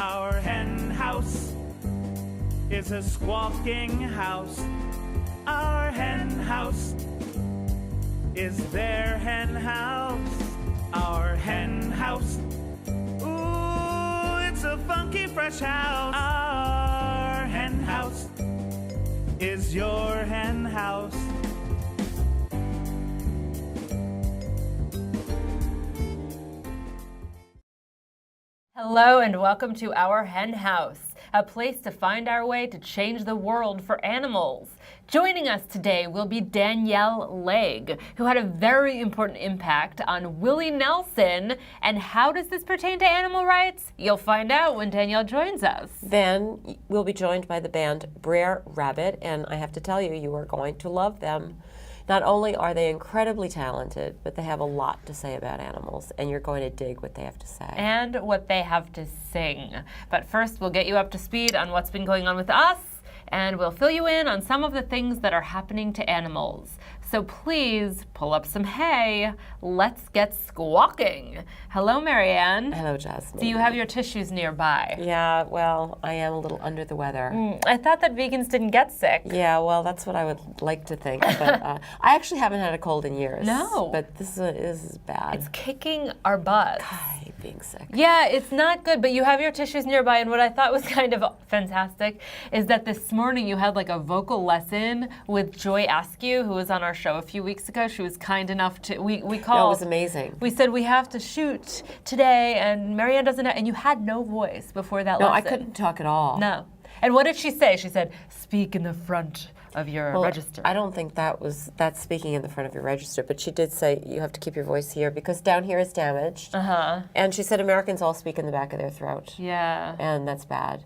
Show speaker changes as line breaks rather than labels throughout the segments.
Our hen house is a squawking house. Our hen house is their hen house. Our hen house, ooh, it's a funky fresh house. Our hen house is your hen house.
Hello and welcome to Our Hen House, a place to find our way to change the world for animals. Joining us today will be Danielle Legg, who had a very important impact on Willie Nelson. And how does this pertain to animal rights? You'll find out when Danielle joins us.
Then we'll be joined by the band Br'er Rabbit, and I have to tell you, you are going to love them. Not only are they incredibly talented, but they have a lot to say about animals, and you're going to dig what they have to say.
And what they have to sing. But first, we'll get you up to speed on what's been going on with us, and we'll fill you in on some of the things that are happening to animals. So please pull up some hay. Let's get squawking. Hello, Marianne.
Hello, Jasmine.
Do you have your tissues nearby?
Yeah, well, I am a little under the weather.
I thought that vegans didn't get sick.
Yeah, well, that's what I would like to think. But I actually haven't had a cold in years.
No.
But this is bad.
It's kicking our butts.
I hate being sick.
Yeah, it's not good, but you have your tissues nearby, and what I thought was kind of fantastic is that this morning you had like a vocal lesson with Joy Askew, who was on our show a few weeks ago. She was kind enough to, we called.
No, it was amazing.
We said we have to shoot today, and Marianne doesn't have, and you had no voice before that lesson.
No, I couldn't talk at all.
No. And what did she say? She said, speak in the front of your register.
I don't think that's speaking in the front of your register, but she did say you have to keep your voice here because down here is damaged. And she said Americans all speak in the back of their throat.
Yeah.
And that's bad.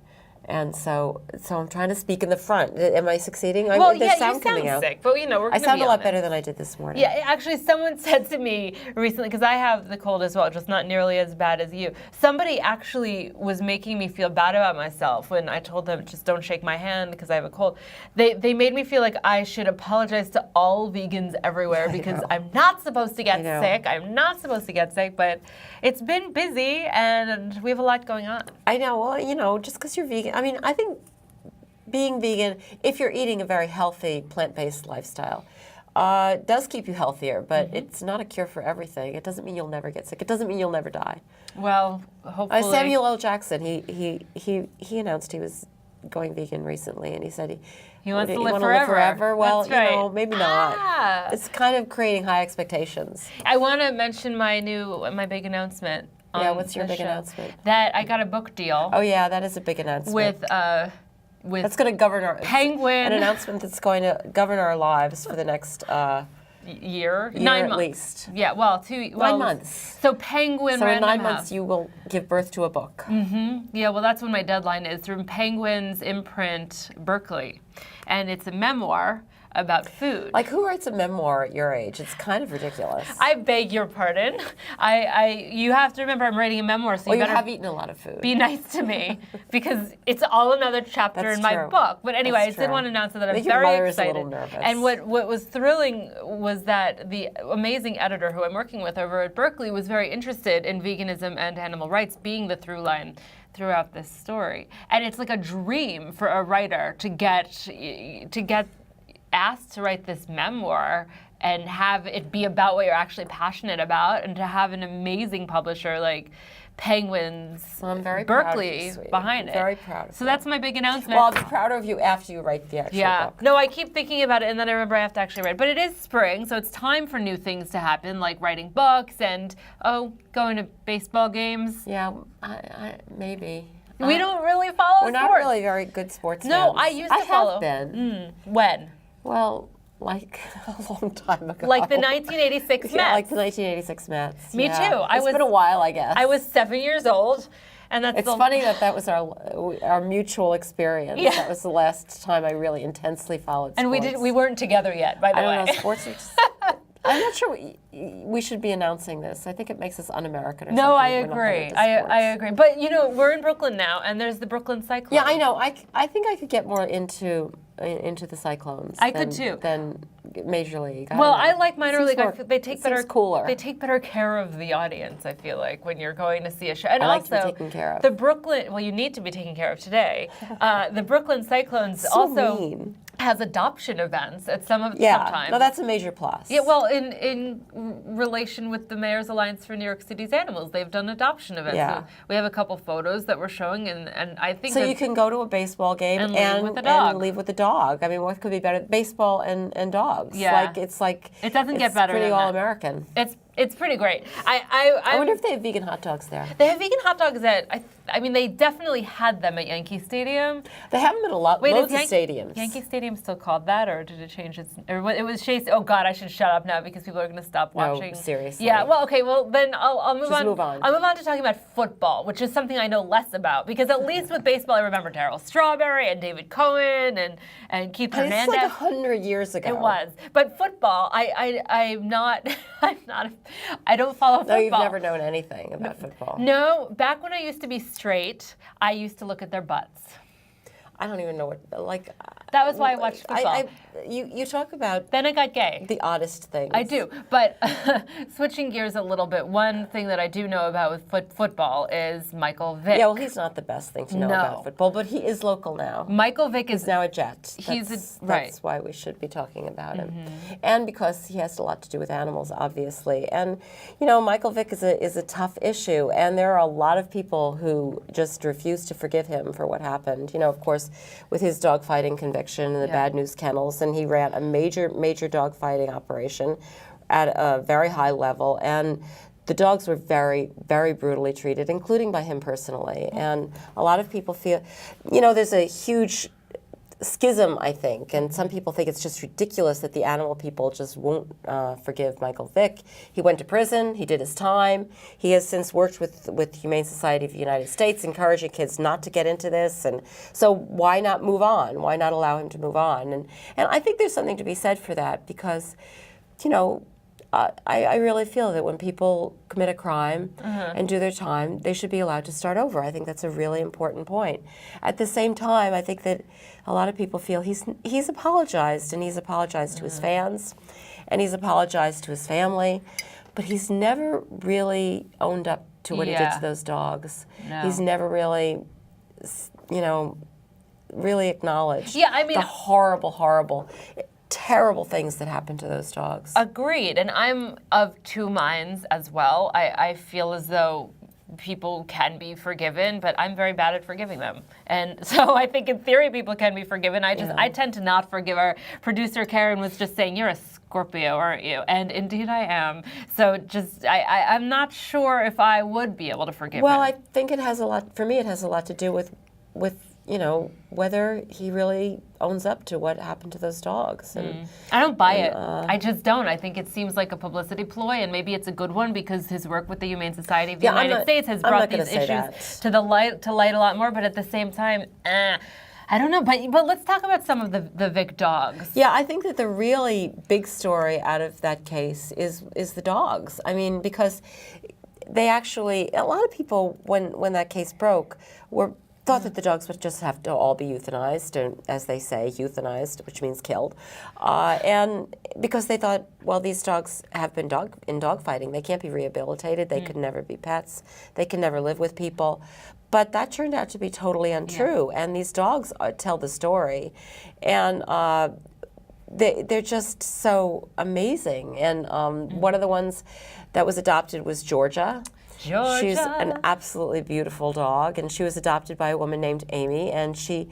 And so I'm trying to speak in the front. Am I succeeding?
Well,
There's
yeah,
sound
you
coming
sound
out.
sick, but you know, we're
I
gonna
sound
be
a lot
honest.
better than I did this morning.
Yeah, actually, someone said to me recently, because I have the cold as well, just not nearly as bad as you. Somebody actually was making me feel bad about myself when I told them, just don't shake my hand because I have a cold. They made me feel like I should apologize to all vegans everywhere because I'm not supposed to get sick. I'm not supposed to get sick, but it's been busy and we have a lot going on.
I know. Well, you know, just because you're vegan, I mean, I think being vegan, if you're eating a very healthy plant-based lifestyle, does keep you healthier, but it's not a cure for everything. It doesn't mean you'll never get sick. It doesn't mean you'll never die.
Well, hopefully.
Samuel L. Jackson, he announced he was going vegan recently, and he said
he wants to
you
live
want
forever.
To live forever. Well,
That's right.
you know, maybe not. It's kind of creating high expectations.
I want to mention my big announcement.
Yeah, what's your big announcement?
That I got a book deal.
Oh yeah, that is a big announcement.
With
that's going to govern our
Penguin.
An announcement that's going to govern our lives for the next
year
9
months.
At least.
Yeah, well,
9 months.
So Penguin.
So in 9
Random
months
House.
you will give birth to a book.
Yeah, well, that's when my deadline is, through Penguin's imprint, Berkeley, and it's a memoir about food.
Like, who writes a memoir at your age? It's kind of ridiculous.
I beg your pardon. You have to remember I'm writing a memoir, so you better
have eaten a lot of food.
Be nice to me, because it's all another chapter in my book. But anyway, I did want to announce that I'm very excited.
Your mother is a little nervous.
And what was thrilling was that the amazing editor who I'm working with over at Berkeley was very interested in veganism and animal rights being the through line throughout this story. And it's like a dream for a writer to get asked to write this memoir and have it be about what you're actually passionate about, and to have an amazing publisher like Penguin's Berkeley behind it.
Very proud of you.
So that's my big announcement.
Well, I'll be prouder of you after you write the actual book.
No, I keep thinking about it, and then I remember I have to actually write. But it is spring, so it's time for new things to happen, like writing books and, going to baseball games.
Yeah, maybe.
We don't really follow
We're not really very good sports fans.
No, I used to follow.
I have been.
When?
Well, like a long time ago.
Like the 1986 Mets.
Yeah, like the 1986 Mets.
Me too.
It's been a while, I guess.
I was 7 years old. And that's
it's funny that was our mutual experience. Yeah. That was the last time I really intensely followed sports.
And we weren't together yet, by the way.
I don't know, sports are just... I'm not sure we should be announcing this. I think it makes us un-American or something.
No, I agree. I agree. But, we're in Brooklyn now, and there's the Brooklyn Cyclones.
Yeah, I know. I think I could get more into the Cyclones.
I could, too.
Than Major League.
Well,
don't know.
I like minor
Seems
league.
more-
They take better
cooler.
They take better care of the audience. I feel like when you're going to see a show, and
I like to be
also
taken care of.
the Brooklyn. Well, you need to be taken care of today. The Brooklyn Cyclones
So
also
mean.
has adoption events at sometimes.
No, that's a major plus.
Yeah, well, in relation with the Mayor's Alliance for New York City's Animals, they've done adoption events.
Yeah.
So we have a couple photos that we're showing, and I think
So
that
you can go to a baseball game
And leave with the dog.
and leave with the dog. I mean, what could be better? Baseball and dogs.
Yeah.
It's like
It doesn't get
it's
better
pretty
than that.
all-American.
it's pretty great.
I wonder if they have vegan hot dogs there.
They have vegan hot dogs I mean, they definitely had them at Yankee Stadium.
They have them at loads of
is
stadiums.
Yankee Stadium still called that, or did it change its? Or it was Chase. Oh God, I should shut up now because people are going to stop watching.
No, seriously.
Yeah. Well, okay. Well, then I'll move
Just
on.
move on.
I'll move on to talking about football, which is something I know less about because at least with baseball, I remember Darryl Strawberry and David Cohen and Keith
And
Hernandez.
it's like 100 years ago.
It was, but football, I'm not. I don't follow football.
No, you've never known anything about football.
No, back when I used to be straight, I used to look at their butts.
I don't even know what, like...
That was why I watched football.
You talk about
Then I got gay.
the oddest things.
I do, but switching gears a little bit, one thing that I do know about with football is Michael Vick.
Yeah, well, he's not the best thing to know
No.
about football, but he is local now.
Michael Vick is
He's now a Jet.
He's right.
That's why we should be talking about him. And because he has a lot to do with animals, obviously. And, you know, Michael Vick is a tough issue, and there are a lot of people who just refuse to forgive him for what happened. You know, of course, with his dogfighting conviction and the Bad News Kennels, and he ran a major dogfighting operation at a very high level, and the dogs were very, very brutally treated, including by him personally. And a lot of people feel, you know, there's a huge schism, I think, and some people think it's just ridiculous that the animal people just won't forgive Michael Vick. He went to prison, he did his time. He has since worked with Humane Society of the United States, encouraging kids not to get into this, and so why not move on? Why not allow him to move on? And I think there's something to be said for that because, you know, I really feel that when people commit a crime and do their time, they should be allowed to start over. I think that's a really important point. At the same time, I think that a lot of people feel he's apologized, and he's apologized to his fans, and he's apologized to his family, but he's never really owned up to what he did to those dogs.
No.
He's never really, you know, really acknowledged
Yeah, I mean-
the horrible, terrible things that happened to those dogs.
Agreed, and I'm of two minds as well. I feel as though people can be forgiven, but I'm very bad at forgiving them. And so I think in theory people can be forgiven. I tend to not forgive. Our producer Karen was just saying, you're a Scorpio, aren't you? And indeed I am. So just, I'm not sure if I would be able to forgive
Well,
him.
I think it has a lot, for me it has a lot to do with you know, whether he really owns up to what happened to those dogs. And
I don't buy it. I just don't. I think it seems like a publicity ploy, and maybe it's a good one because his work with the Humane Society of the United States has brought these issues to light a lot more. But at the same time, I don't know. But let's talk about some of the Vick dogs.
Yeah, I think that the really big story out of that case is the dogs. I mean, because they actually, a lot of people when that case broke thought that the dogs would just have to all be euthanized, and as they say, euthanized, which means killed. And because they thought, well, these dogs have been in dogfighting. They can't be rehabilitated. They could never be pets. They can never live with people. But that turned out to be totally untrue. Yeah. And these dogs tell the story. And they're just so amazing. And one of the ones that was adopted was Georgia. She's an absolutely beautiful dog, and she was adopted by a woman named Amy, and she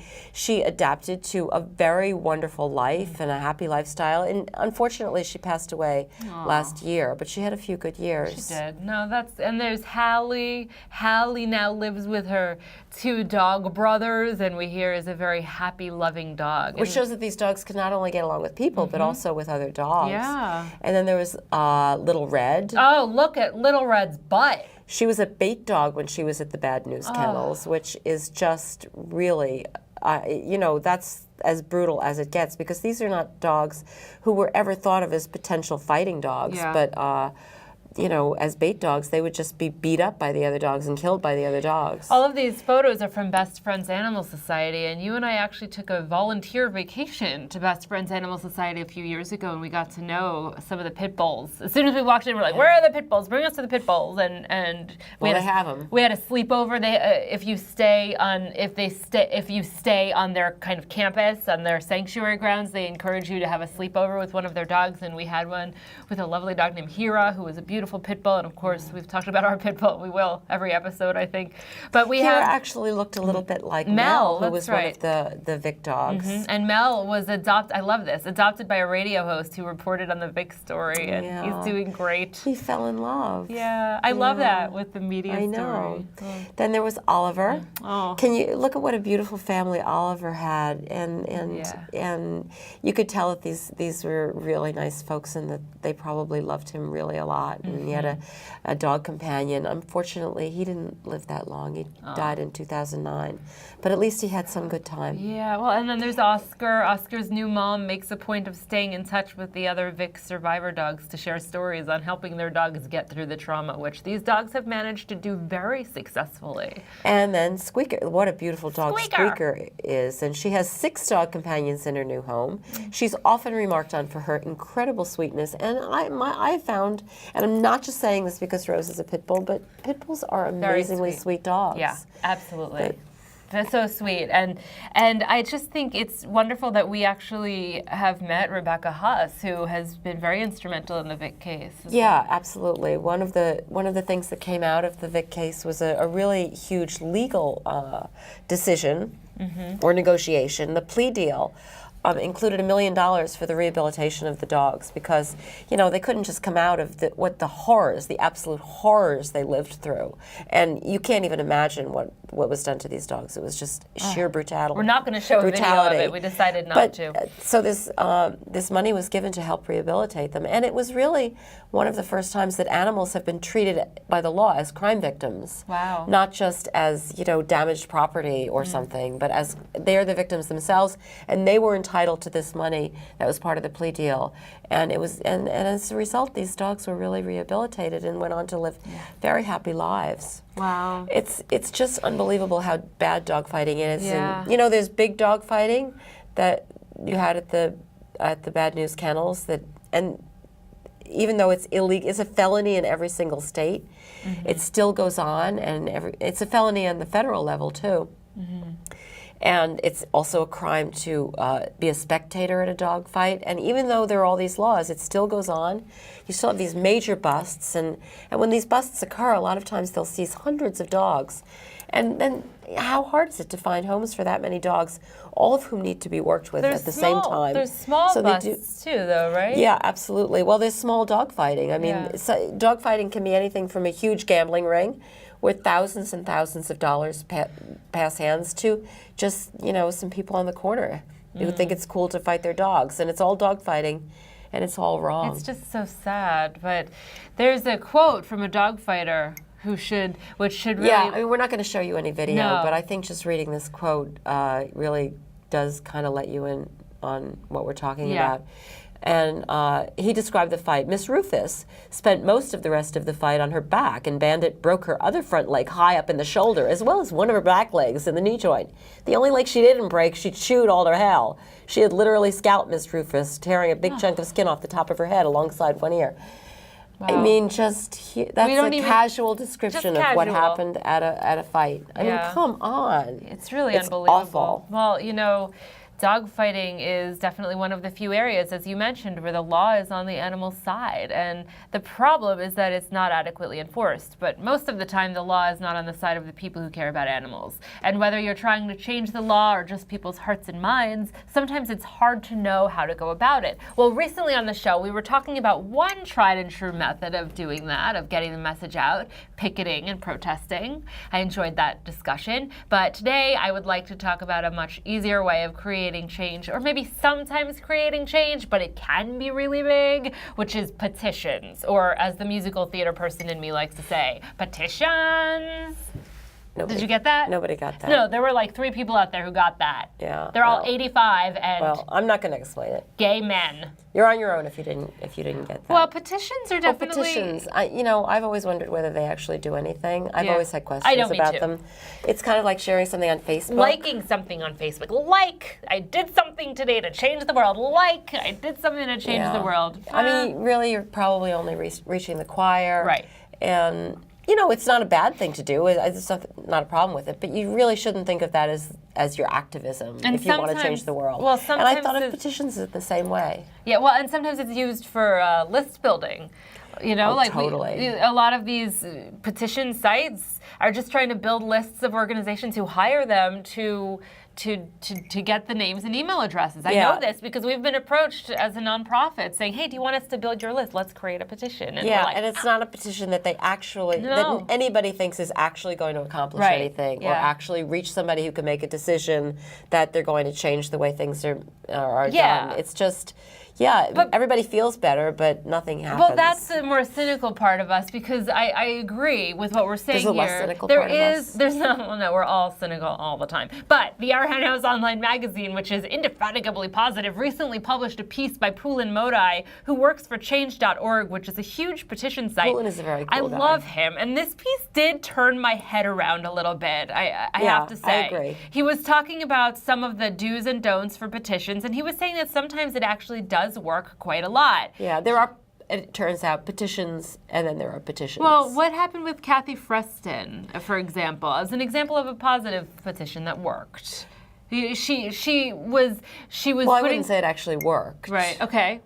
adapted to a very wonderful life and a happy lifestyle. And unfortunately, she passed away last year, but she had a few good years.
She did. No, and there's Hallie. Hallie now lives with her two dog brothers, and we hear is a very happy, loving dog.
Which shows that these dogs can not only get along with people, but also with other dogs.
Yeah.
And then there was Little Red.
Oh, look at Little Red's butt.
She was a bait dog when she was at the Bad News Kennels, which is just really, you know, that's as brutal as it gets, because these are not dogs who were ever thought of as potential fighting dogs, but as bait dogs, they would just be beat up by the other dogs and killed by the other dogs.
All of these photos are from Best Friends Animal Society, and you and I actually took a volunteer vacation to Best Friends Animal Society a few years ago, and we got to know some of the pit bulls. As soon as we walked in, we're like, "Where are the pit bulls? Bring us to the pit bulls!" And
they have them.
We had a sleepover. If you stay on their kind of campus, on their sanctuary grounds, they encourage you to have a sleepover with one of their dogs, and we had one with a lovely dog named Hira, who was a beautiful pit bull, and of course we've talked about our pit bull. We will every episode, I think. But
Hira actually looked a little bit like Mel, who was
right.
one of the Vic dogs.
Mm-hmm. And Mel was adopted. I love this. Adopted by a radio host who reported on the Vic story, and he's doing great.
He fell in love.
Yeah, I love that with the media
I know.
story. Oh.
Then there was Oliver.
Oh.
Can you look at what a beautiful family Oliver had, and you could tell that these were really nice folks, and that they probably loved him really a lot. And he had a dog companion. Unfortunately, he didn't live that long. He died in 2009, but at least he had some good time.
Yeah, well, and then there's Oscar. Oscar's new mom makes a point of staying in touch with the other Vic survivor dogs to share stories on helping their dogs get through the trauma, which these dogs have managed to do very successfully.
And then Squeaker, what a beautiful dog Squeaker is. And she has 6 dog companions in her new home. She's often remarked on for her incredible sweetness. And I found, and I'm not just saying this because Rose is a pit bull, but pit bulls are amazingly sweet dogs.
Yeah, absolutely. That's so sweet. And I just think it's wonderful that we actually have met Rebecca Huss, who has been very instrumental in the Vic case.
Yeah, absolutely. One of the things that came out of the Vic case was a really huge legal decision or negotiation. The plea deal included $1 million for the rehabilitation of the dogs, because they couldn't just come out of the absolute horrors they lived through, and you can't even imagine what was done to these dogs. It was just sheer brutality.
We're not going to show a video of it. We decided not to.
So this money was given to help rehabilitate them, and it was really one of the first times that animals have been treated by the law as crime victims.
Wow.
Not just as damaged property or something, but as they are the victims themselves, and they were entitled to this money that was part of the plea deal. And it was, and as a result, these dogs were really rehabilitated and went on to live very happy lives.
Wow.
It's just unbelievable how bad dog fighting is.
Yeah.
And there's big dog fighting that you had at the Bad News Kennels, and even though it's illegal, it's a felony in every single state, it still goes on, and it's a felony on the federal level too. And it's also a crime to be a spectator at a dog fight. And even though there are all these laws, it still goes on. You still have these major busts. And when these busts occur, a lot of times they'll seize hundreds of dogs. And then how hard is it to find homes for that many dogs, all of whom need to be worked with at the same time?
There's small busts too, though, right?
Yeah, absolutely. Well, there's small dog fighing. I mean, dog fighting can be anything from a huge gambling ring where thousands and thousands of dollars pass hands to just, some people on the corner who think it's cool to fight their dogs. And it's all dog fighting, and it's all wrong.
It's just so sad. But there's a quote from a dog fighter which should really...
Yeah, I mean, we're not going to show you any video, but I think just reading this quote really does kind of let you in on what we're talking about. And he described the fight. Miss Rufus spent most of the rest of the fight on her back, and Bandit broke her other front leg high up in the shoulder, as well as one of her back legs in the knee joint. The only leg she didn't break, she chewed all to hell. She had literally scalped Miss Rufus, tearing a big chunk of skin off the top of her head alongside one ear. Wow. I mean, that's a casual description of what happened at a fight. I mean, come on.
It's really unbelievable.
Awful.
Well, dog fighting is definitely one of the few areas, as you mentioned, where the law is on the animal's side. And the problem is that it's not adequately enforced. But most of the time, the law is not on the side of the people who care about animals. And whether you're trying to change the law or just people's hearts and minds, sometimes it's hard to know how to go about it. Well, recently on the show, we were talking about one tried and true method of doing that, of getting the message out, picketing and protesting. I enjoyed that discussion. But today, I would like to talk about a much easier way of creating change, or maybe sometimes creating change, but it can be really big, which is petitions, or as the musical theater person in me likes to say, petitions.
Nobody,
Did you get that?
Nobody got that.
No, there were like 3 people out there who got that.
Yeah.
They're all
well,
85 and
Well, I'm not going to explain it.
gay men.
You're on your own if you didn't get that.
Well, petitions are definitely...
petitions. I've always wondered whether they actually do anything. I've always had questions
me
about
too.
them. It's kind of like sharing something on Facebook.
Liking something on Facebook. I did something today to change the world. I did something to change the world.
I mean, really, you're probably only reaching the choir.
Right.
And, it's not a bad thing to do. It's not a problem with it. But you really shouldn't think of that as your activism if you want to change the world.
Well,
and I thought of petitions the same way.
Yeah, well, and sometimes it's used for list building.
Totally.
A lot of these petition sites are just trying to build lists of organizations who hire them to get the names and email addresses. I know this because we've been approached as a nonprofit saying, hey, do you want us to build your list? Let's create a petition. And
and it's not a petition that they actually, that anybody thinks is actually going to accomplish anything or actually reach somebody who can make a decision that they're going to change the way things are done. It's just... but everybody feels better, but nothing happens.
Well, that's the more cynical part of us because I agree with what we're saying
here. There's a less cynical part of us.
There's no, we're all cynical all the time. But the Our Hen House online magazine, which is indefatigably positive, recently published a piece by Poulin Modi, who works for Change.org, which is a huge petition site.
Poulin is a very cool guy.
I love him, and this piece did turn my head around a little bit. I have to say.
I agree.
He was talking about some of the do's and don'ts for petitions, and he was saying that sometimes it actually does work quite a lot.
Yeah, there are, it turns out, petitions, and then there are petitions.
Well, what happened with Kathy Freston, for example, as an example of a positive petition that worked? She was
Well, I wouldn't say it actually worked.
Right. Okay.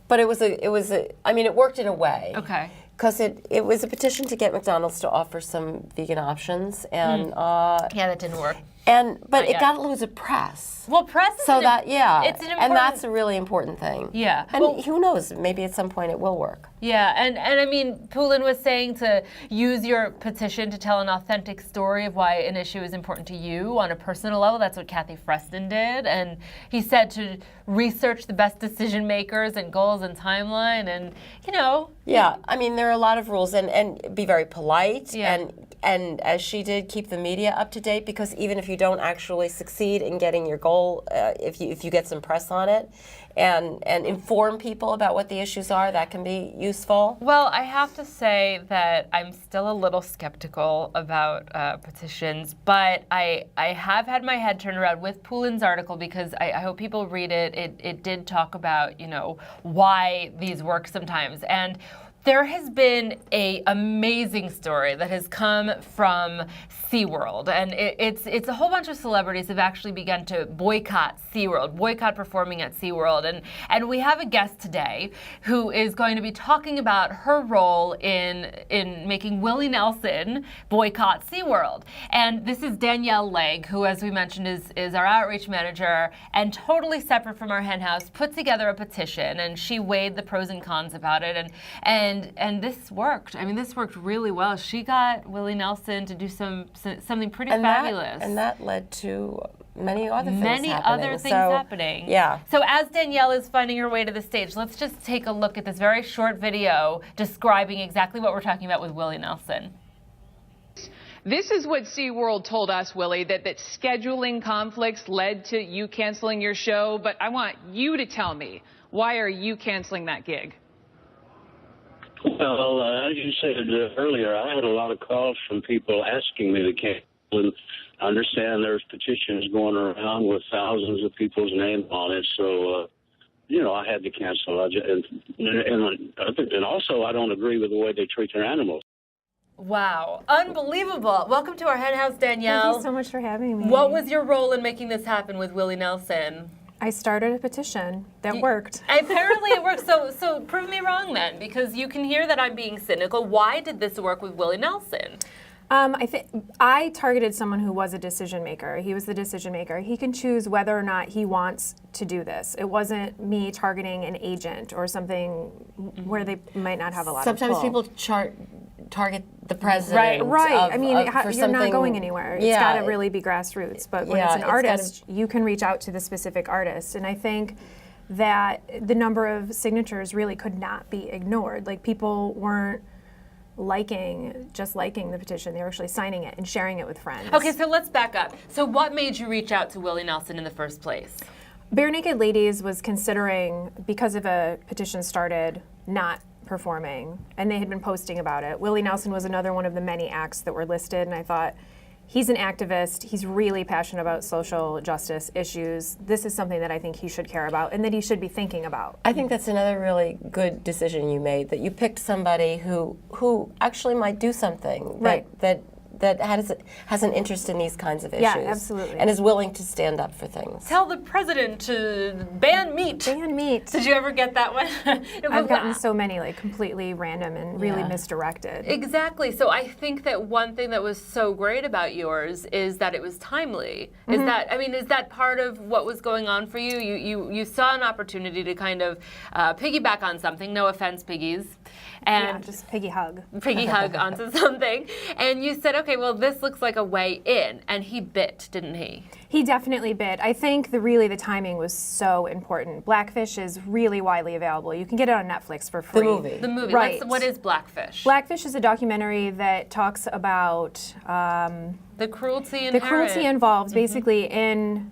But it worked in a way.
Okay.
Because it was a petition to get McDonald's to offer some vegan options, and
that didn't work.
But it got loads of press.
Well, press is
it's an important, and that's a really important thing.
Yeah.
And who knows? Maybe at some point it will work.
Yeah, and I mean, Poulin was saying to use your petition to tell an authentic story of why an issue is important to you on a personal level. That's what Kathy Freston did, and he said to research the best decision makers and goals and timeline, and
Yeah, I mean, there are a lot of rules, and be very polite, and as she did, keep the media up to date, because even if you don't actually succeed in getting your goal, if you get some press on it, and inform people about what the issues are, that can be useful.
Well, I have to say that I'm still a little skeptical about petitions, but I have had my head turned around with Poulin's article because I hope people read it. It did talk about, why these work sometimes. And there has been an amazing story that has come from SeaWorld, and it's a whole bunch of celebrities have actually begun to boycott SeaWorld, boycott performing at SeaWorld, and we have a guest today who is going to be talking about her role in making Willie Nelson boycott SeaWorld. And this is Danielle Legg, who, as we mentioned, is our outreach manager, and totally separate from our Hen House, put together a petition, and she weighed the pros and cons about it, and this worked. I mean, this worked really well. She got Willie Nelson to do something pretty fabulous.
And that led to many other things
happening.
Yeah.
So as Danielle is finding her way to the stage, let's just take a look at this very short video describing exactly what we're talking about with Willie Nelson.
This is what SeaWorld told us, Willie, that scheduling conflicts led to you canceling your show. But I want you to tell me, why are you canceling that gig?
Well, as you said earlier, I had a lot of calls from people asking me to cancel. And I understand there's petitions going around with thousands of people's names on it. So, I had to cancel. And also, I don't agree with the way they treat their animals.
Wow. Unbelievable. Welcome to our Hen House, Danielle.
Thank you so much for having me.
What was your role in making this happen with Willie Nelson?
I started a petition that worked.
Apparently it worked. So prove me wrong then, because you can hear that I'm being cynical. Why did this work with Willie Nelson?
I targeted someone who was a decision maker. He was the decision maker. He can choose whether or not he wants to do this. It wasn't me targeting an agent or something where they might not have a lot of pull.
Sometimes people target the president.
Right. You're not going anywhere. It's got to really be grassroots. But when it's an artist, you can reach out to the specific artist. And I think that the number of signatures really could not be ignored. Like, people weren't just liking the petition. They were actually signing it and sharing it with friends.
Okay, so let's back up. So what made you reach out to Willie Nelson in the first place?
Bare Naked Ladies was considering, because of a petition started, not performing, and they had been posting about it. Willie Nelson was another one of the many acts that were listed, and I thought, he's an activist, he's really passionate about social justice issues. This is something that I think he should care about and that he should be thinking about.
I think that's another really good decision you made, that you picked somebody who actually might do something that has an interest in these kinds of issues.
Yeah, absolutely.
And is willing to stand up for things.
Tell the president to ban meat.
Ban meat.
Did you ever get that one?
I've gotten so many, like, completely random and really misdirected.
Exactly. So I think that one thing that was so great about yours is that it was timely. Is that part of what was going on for you? You saw an opportunity to kind of piggyback on something. No offense, piggies. And
just piggy hug
onto something. And you said, okay, well, this looks like a way in. And he bit, didn't he?
He definitely bit. I think the timing was so important. Blackfish is really widely available. You can get it on Netflix for free.
The movie.
Right.
What is Blackfish?
Blackfish is a documentary that talks about
the cruelty
involved basically in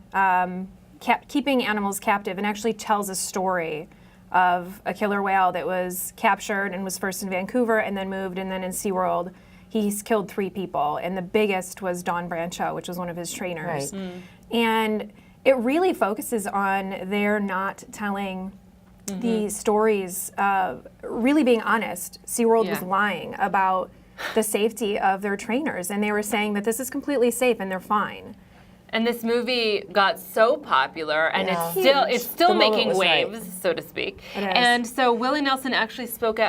keeping animals captive, and actually tells a story of a killer whale that was captured and was first in Vancouver and then moved, and then in SeaWorld he's killed 3 people, and the biggest was Don Brancho, which was one of his trainers.
Right.
And it really focuses on their not telling the stories, really being honest. SeaWorld was lying about the safety of their trainers, and they were saying that this is completely safe and they're fine.
And this movie got so popular, and it's still
The
making
moment was
waves,
right.
so to speak.
It is.
And so Willie Nelson actually spoke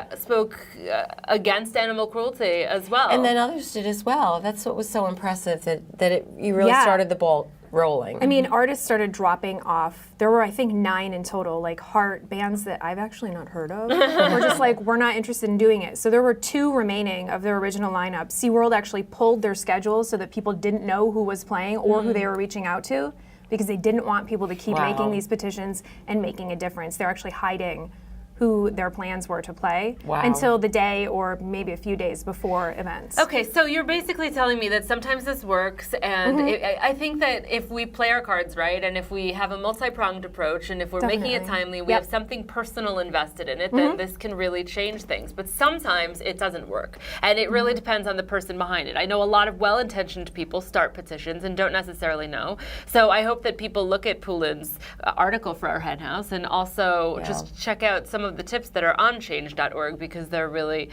against animal cruelty as well.
And then others did as well. That's what was so impressive, that you really started the ball rolling.
I mean, artists started dropping off. There were, I think, 9 in total, like bands that I've actually not heard of. We're just like, we're not interested in doing it. So there were 2 remaining of their original lineup. SeaWorld actually pulled their schedules so that people didn't know who was playing or who they were reaching out to, because they didn't want people to keep making these petitions and making a difference. They're actually hiding who their plans were to play until the day or maybe a few days before events.
Okay, so you're basically telling me that sometimes this works, and I think that if we play our cards right, and if we have a multi-pronged approach, and if we're making it timely, we have something personal invested in it, then this can really change things. But sometimes it doesn't work, and it really depends on the person behind it. I know a lot of well-intentioned people start petitions and don't necessarily know. So I hope that people look at Poulin's article for our Hen House, and also just check out some of the tips that are on change.org, because they're really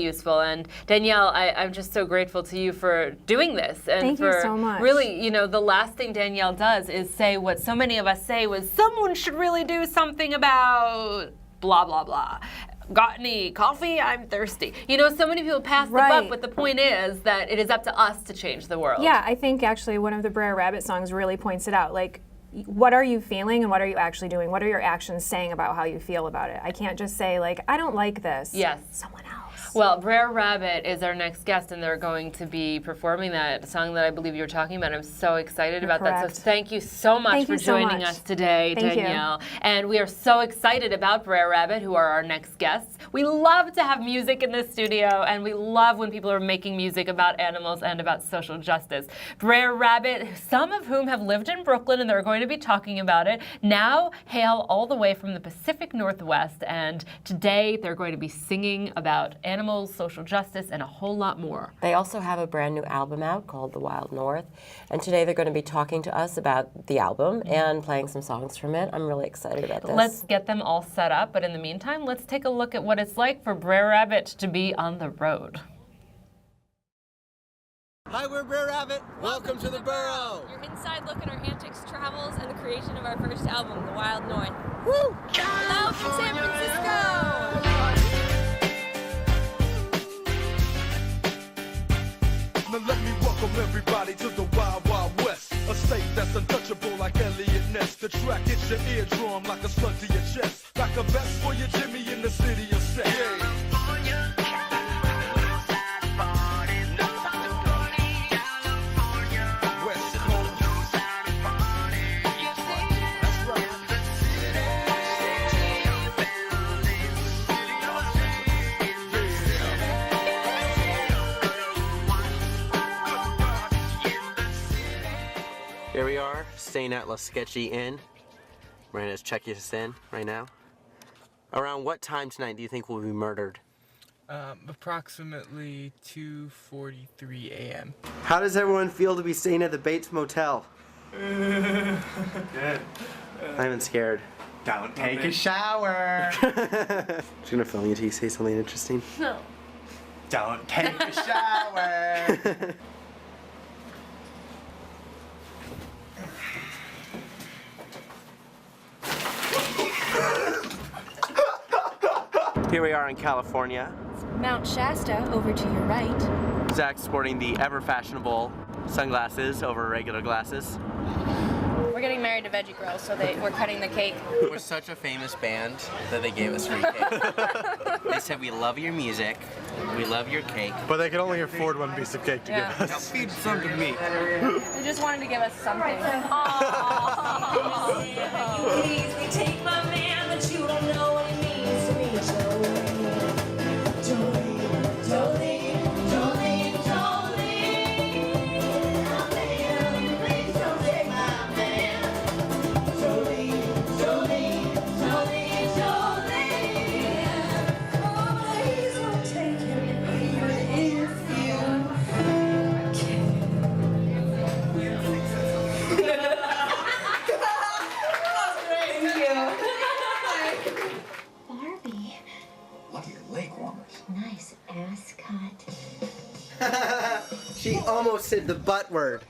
useful. And Danielle, I'm just so grateful to you for doing this, and
Thank
for
you so much.
Really, the last thing Danielle does is say what so many of us say was, someone should really do something about blah blah blah. Got any coffee? I'm thirsty. So many people pass the buck, but the point is that it is up to us to change the world.
Yeah, I think actually one of the Br'er Rabbit songs really points it out. Like, what are you feeling and what are you actually doing? What are your actions saying about how you feel about it? I can't just say, like, I don't like this.
Yes.
Someone else.
Well, Br'er Rabbit is our next guest, and they're going to be performing that song that I believe you were talking about. I'm so excited about that. So thank you so much for joining us today, Danielle. And we are so excited about Br'er Rabbit, who are our next guests. We love to have music in this studio, and we love when people are making music about animals and about social justice. Br'er Rabbit, some of whom have lived in Brooklyn, and they're going to be talking about it, now hail all the way from the Pacific Northwest, and today they're going to be singing about animals, social justice, and a whole lot more.
They also have a brand new album out called The Wild North, and today they're going to be talking to us about the album and playing some songs from it. I'm really excited about this.
Let's get them all set up, but in the meantime, let's take a look at what it's like for Br'er Rabbit to be on the road.
Hi, we're Br'er Rabbit. Welcome to the Borough.
Your inside look at our antics, travels, and the creation of our first album, The Wild North.
Woo!
Hello from San Francisco!
Now let me welcome everybody to the Wild Wild West, a state that's untouchable like Elliot Ness. The track hits your eardrum like a slug to your chest, like a vest for your Jimmy in the city of sex.
Here we are, staying at La Sketchy Inn. Miranda's checking us in right now. Around what time tonight do you think we'll be murdered?
Approximately 2:43 a.m.
How does everyone feel to be staying at the Bates Motel?
Good.
I'm even scared.
Don't take a shower.
Just gonna film you till you say something interesting.
No.
Don't take a shower.
Here we are in California.
Mount Shasta over to your right.
Zach's sporting the ever fashionable sunglasses over regular glasses.
We're getting married to Veggie Girls, so we're cutting the cake.
We're such a famous band that they gave us free cake. They said, we love your music, we love your cake.
But they could only afford one piece of cake to
Yeah.
give us. Now feed some to me.
They just wanted to give us something.
Please take my man, but you don't know what it means to me. Jolene, Jolene, Jolene, Jolene. Please don't take my man. Jolene, Jolene, Jolene, Jolene. Please don't take him, even if you
Barbie.
Look at your leg warmers.
Nice ass cut.
She almost said the butt word.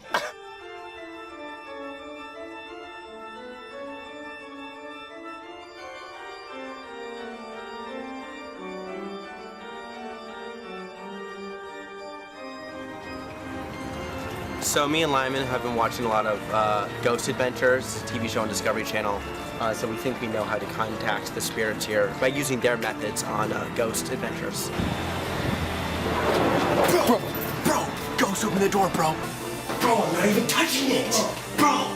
So me and Lyman have been watching a lot of Ghost Adventures, TV show on Discovery Channel. So we think we know how to contact the spirits here by using their methods on Ghost Adventures.
Bro, ghost, open the door, bro. Bro, I'm not even touching it. Bro.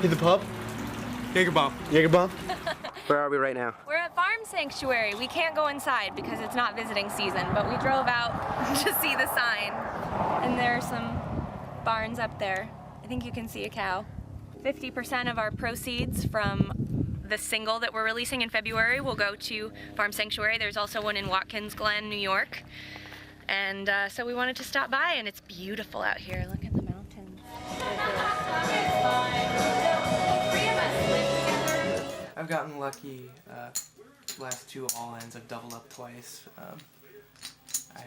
In the pub?
Jaeger bomb.
Jaeger bomb? Where are we right now?
We're at Farm Sanctuary. We can't go inside because it's not visiting season, but we drove out to see the sign. And there are some barns up there. I think you can see a cow. 50% of our proceeds from the single that we're releasing in February will go to Farm Sanctuary. There's also one in Watkins Glen, New York. And so we wanted to stop by, and it's beautiful out here. Look at the mountains.
I've gotten lucky. Last two all-ins, I've doubled up twice. I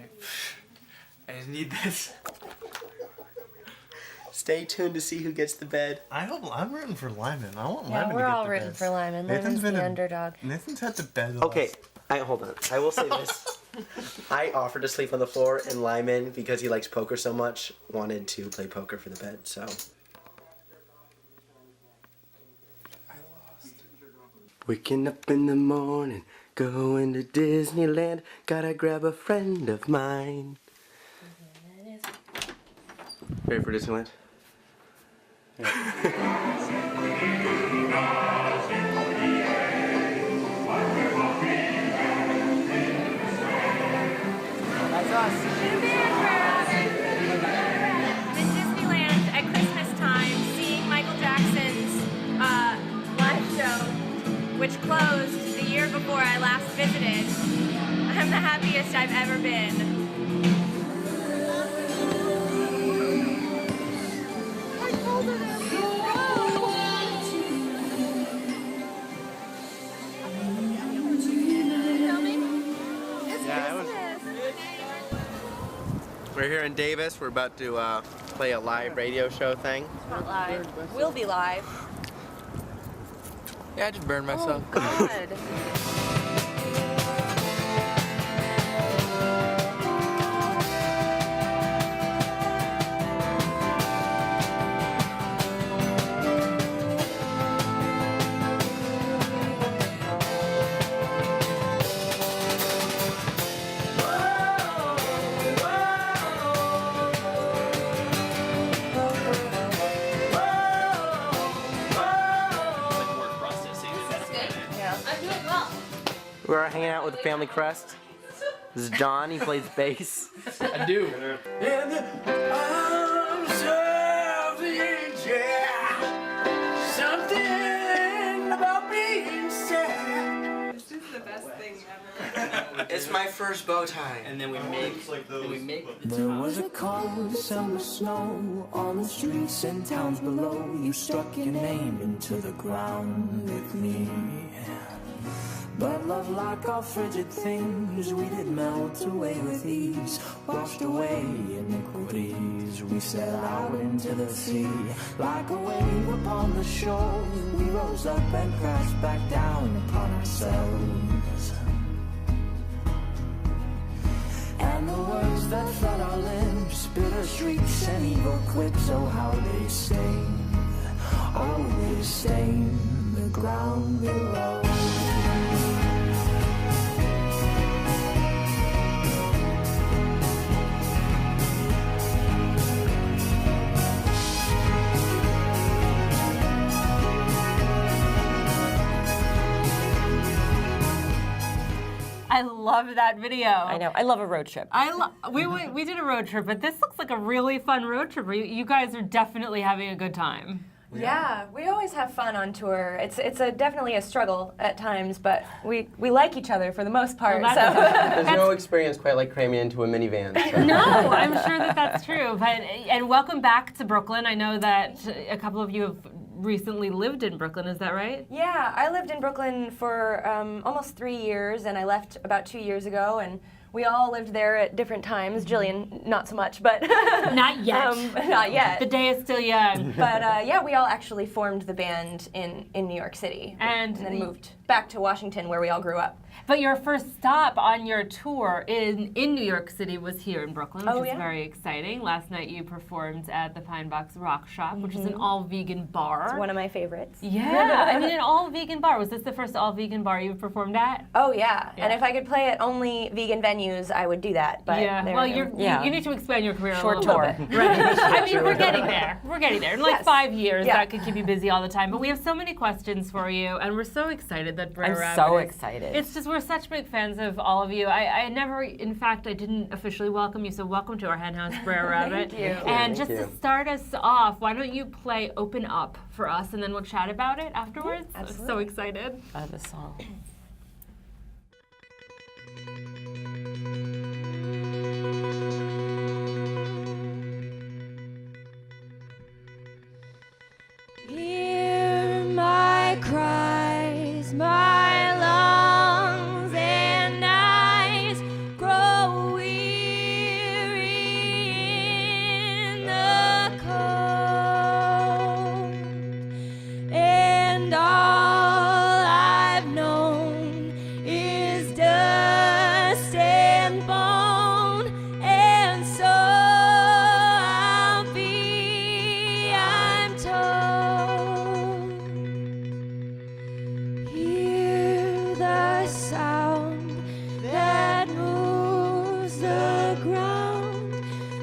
just need this.
Stay tuned to see who gets the bed.
I'm rooting for Lyman. I want Lyman to
Yeah,
get
we're all
the
rooting
beds.
for Lyman.
Nathan's
Lyman's
been
the
a-
underdog.
Nathan's had the bed.
Okay, hold on. I will say this. I offered to sleep on the floor, and Lyman, because he likes poker so much, wanted to play poker for the bed, so. Waking up in the morning, going to Disneyland, gotta grab a friend of mine. Ready for Disneyland?
That's us.
In Disneyland at Christmas time, seeing Michael Jackson's live show, which closed the year before I last visited. I'm the happiest I've ever been.
We're here in Davis. We're about to play a live radio show thing.
Not live. We'll be live.
Yeah, I just burned myself.
Oh, God.
We're hanging out with the family crest. This is John. He plays bass.
I do.
In the arms of the angel, something about being sad.
This is the best thing ever.
It's my first bow tie.
And then we make the
There was a cold summer snow on the streets and towns below. You struck your name into the ground with me. But love, like all frigid things, we did melt away with ease. Washed away iniquities, we set out into the sea. Like a wave upon the shore, we rose up and crashed back down upon ourselves. And the words that flood our lips, bitter shrieks and evil quips, oh how they stain, oh they stain the ground below.
I love that video.
I know. I love a road trip.
We did a road trip, but this looks like a really fun road trip. You guys are definitely having a good time.
Yeah, we always have fun on tour. It's definitely a struggle at times, but we like each other for the most part.
There's no experience quite like cramming into a minivan. So.
No, I'm sure that's true. And welcome back to Brooklyn. I know that a couple of you have recently lived in Brooklyn, is that right?
Yeah, I lived in Brooklyn for almost 3 years, and I left about 2 years ago, and we all lived there at different times. Jillian, not so much, but...
Not yet.
Not yet.
The day is still young.
But yeah, we all actually formed the band in New York City. And then moved back to Washington, where we all grew up.
But your first stop on your tour in New York City was here in Brooklyn, which is very exciting. Last night you performed at the Pine Box Rock Shop, which is an all-vegan bar.
It's one of my favorites.
Yeah, I mean an all-vegan bar. Was this the first all-vegan bar you've performed at?
Oh yeah, and if I could play at only vegan venues, I would do that. But
well, you need to expand your career
Short
a little
tour.
bit. Right. I mean, we're getting there. We're getting there. In like 5 years,
Yeah.
that could keep you busy all the time. But we have so many questions for you, and we're so excited that Br'er Rabbit
so
is-
excited.
It's just we're such big fans of all of you. I never, in fact, I didn't officially welcome you, so welcome to our Hen House, Br'er Rabbit.
Thank you.
And
Thank
just
you.
to start us off, why don't you play Open Up for us, and then we'll chat about it afterwards. I'm so excited.
I love this song.
Hear my cries, my lungs and eyes grow weary in the cold, and all I've known is dust and bone, and so I'll be, I'm told. Hear the sound that moves the ground,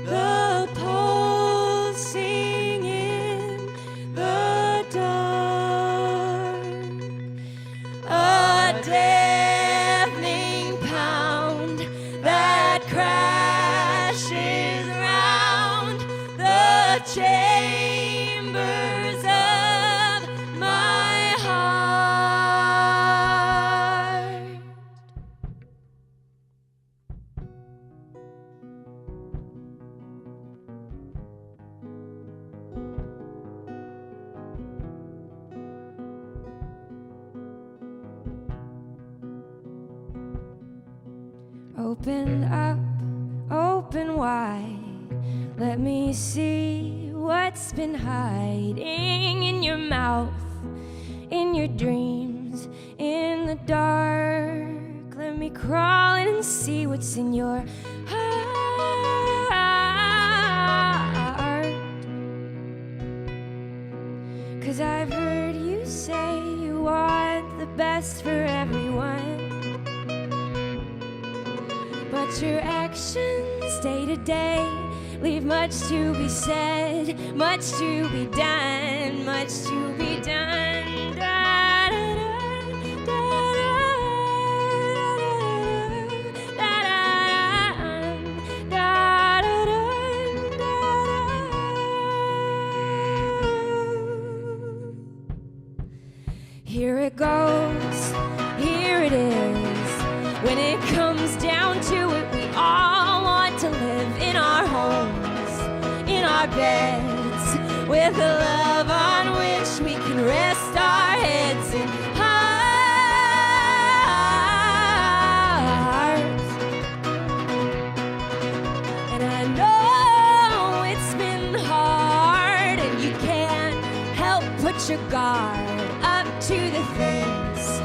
the pulsing in the dark, a deafening pound that crashes round the chambers of my heart. Open up, open wide. Let me see what's been hiding in your mouth, in your dreams, in the dark. Let me crawl in and see what's in your heart. 'Cause I've heard you say you want the best for everyone, but your actions day to day leave much to be said, much to be done, much to be done. Da, da, da, da, da, da, da, it comes down to it, we all want to live in our homes, in our beds, with a love on which we can rest our heads and hearts. And I know it's been hard, and you can't help put your guard up to the fence.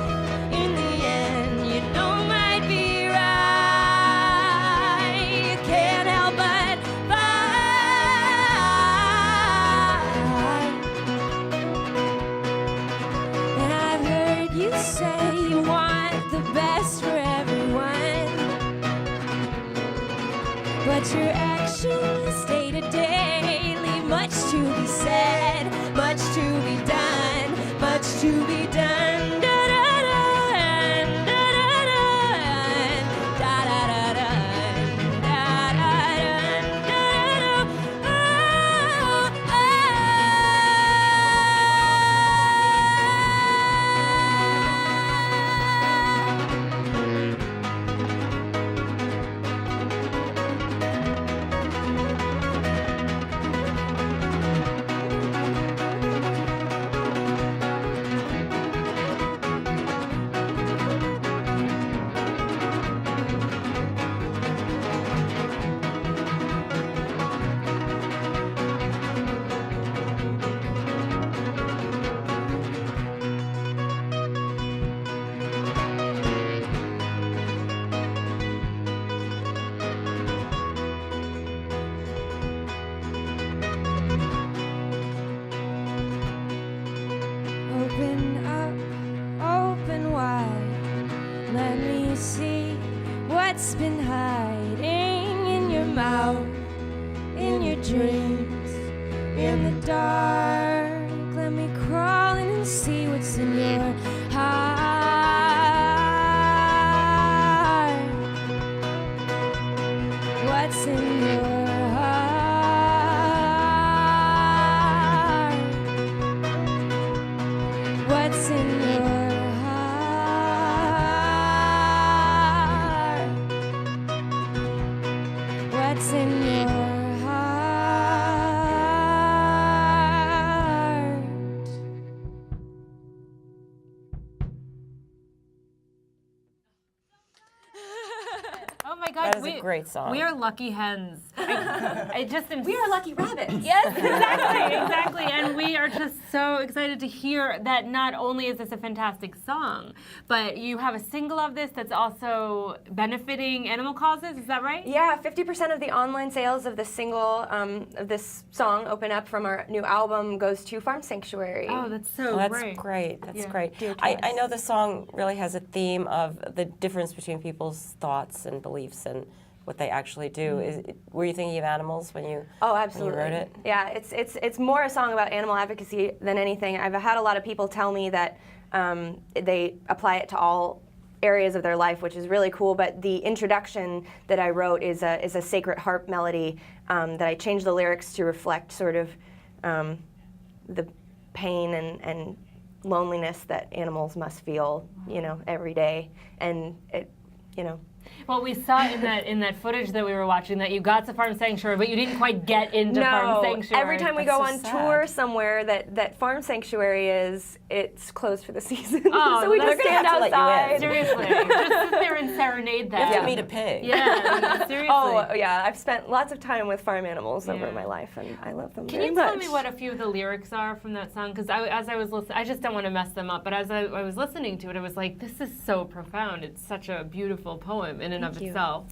In the end, you know might be right. You can't help but fight. And I've heard you say you want the best for everyone, but your actions day to day leave much to be said, much to be done, much to be done. Open up, open wide. Let me see what's been hiding in your mouth, in your dreams, in the dark. Let me crawl in and see what's in your heart. What's in your heart? What's in your heart? What's in your heart?
Oh my God,
That is a great song.
We are lucky hens. I just am.
We are lucky rabbits.
Yes, exactly. And we are just so excited to hear that not only is this a fantastic song, but you have a single of this that's also benefiting animal causes. Is that right?
Yeah, 50% of the online sales of this single, of this song, Open Up, from our new album, goes to Farm Sanctuary.
Oh, that's so
That's
great.
great. That's
Yeah.
great.
Dear to
I
us.
know the song really has a theme of the difference between people's thoughts and beliefs and what they actually do. Were you thinking of animals when you
Oh, absolutely.
when you wrote it?
Yeah, it's more a song about animal advocacy than anything. I've had a lot of people tell me that they apply it to all areas of their life, which is really cool. But the introduction that I wrote is a sacred harp melody that I changed the lyrics to reflect sort of the pain and loneliness that animals must feel, every day. And it,
Well, we saw in that footage that we were watching that you got to Farm Sanctuary, but you didn't quite get into Farm Sanctuary.
Every time we go on tour somewhere that Farm Sanctuary is, it's closed for the season.
Oh,
so we
they're
just
gonna
stand
have to let you in.
outside.
Seriously, just sit there and serenade them.
You have to meet a pig.
Yeah, seriously.
Oh, yeah, I've spent lots of time with farm animals over
Yeah.
my life, and I love them
Can
very
you
much.
tell me what a few of the lyrics are from that song? Because as I was listening, I just don't want to mess them up, but as I was listening to it, I was like, this is so profound. It's such a beautiful poem in and of itself.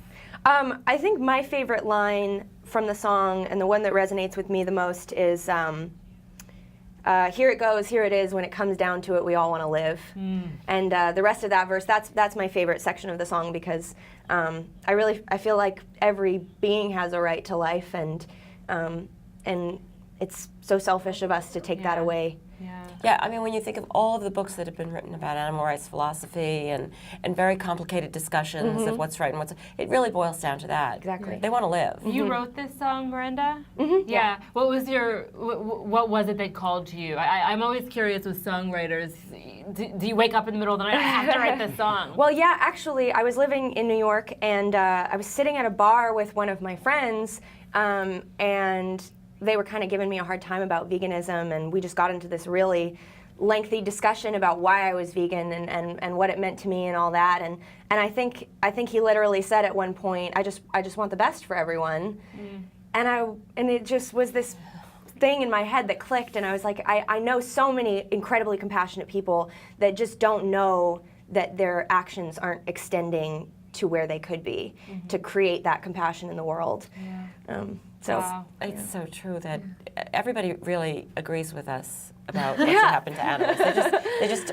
I think my favorite line from the song, and the one that resonates with me the most, is here it goes, here it is, when it comes down to it, we all want to live. And the rest of that verse, that's my favorite section of the song, because I feel like every being has a right to life, and it's so selfish of us to take that away.
Yeah, I mean, when you think of all of the books that have been written about animal rights philosophy and very complicated discussions of what's right and what's, it really boils down to that.
Exactly.
They want to live.
You wrote this song, Miranda? Yeah. What was it that called to you? I'm always curious with songwriters. Do you wake up in the middle of the night? I have to write this song.
Well, yeah, actually, I was living in New York, and I was sitting at a bar with one of my friends, and they were kind of giving me a hard time about veganism, and we just got into this really lengthy discussion about why I was vegan and what it meant to me and all that. And I think he literally said at one point, I just want the best for everyone. And it just was this thing in my head that clicked, and I was like, I know so many incredibly compassionate people that just don't know that their actions aren't extending to where they could be to create that compassion in the world.
It's so true that everybody really agrees with us about what should happen to animals. They just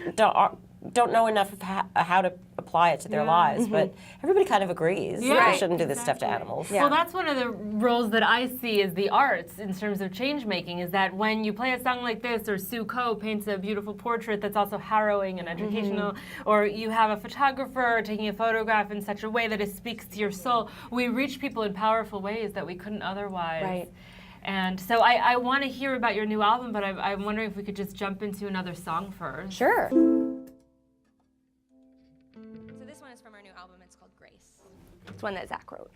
don't know enough of how to apply it to their lives, but everybody kind of agrees that we shouldn't do this stuff to animals.
Well, that's one of the roles that I see as the arts in terms of change making, is that when you play a song like this, or Sue Coe paints a beautiful portrait that's also harrowing and educational, or you have a photographer taking a photograph in such a way that it speaks to your soul, we reach people in powerful ways that we couldn't otherwise.
Right.
And so I want to hear about your new album, but I'm wondering if we could just jump into another song first.
Sure.
So this one is from our new album. It's called Grace.
It's one that Zach wrote.